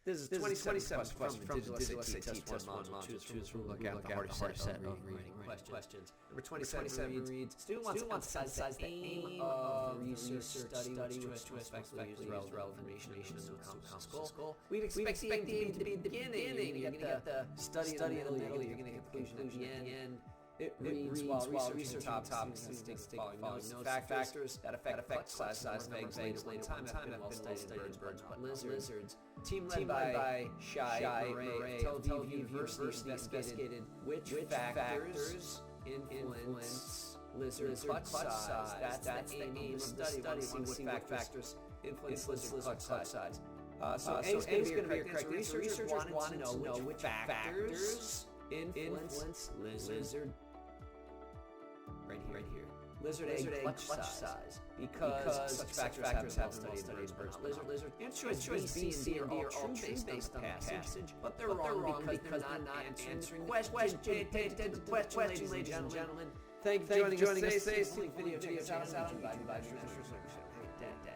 This is 27 questions from Digital Essay Test 1 Module 2. Choose from look at the hard set of reading questions. Number 27 reads, student wants to emphasize the aim of the research study which to effectively use relevant information in the school. We'd expect the aim to be the beginning. You get the study in the middle, you're going to get the conclusion at the end. It reads, while researching topics, students take following notes, factors that affect class size of eggs later one time have been well studied birds, but lizards. Team led by Shai, Meiri, Tel Aviv University investigated which factors influence lizard clutch size. That's the aim of the study. See what factors influence lizard clutch size. So A is going to be your correct answer. Researchers wanted to know which factors influence lizard. Right here. Lizard egg clutch size. Because such factors have been well studied birds. Lizard. Choice B and D are all true based on the passage, but they're wrong because they're not answering questions. Pay attention to the question, ladies and gentlemen. Thank you for joining us today. Video. Check us out on YouTube. Great day.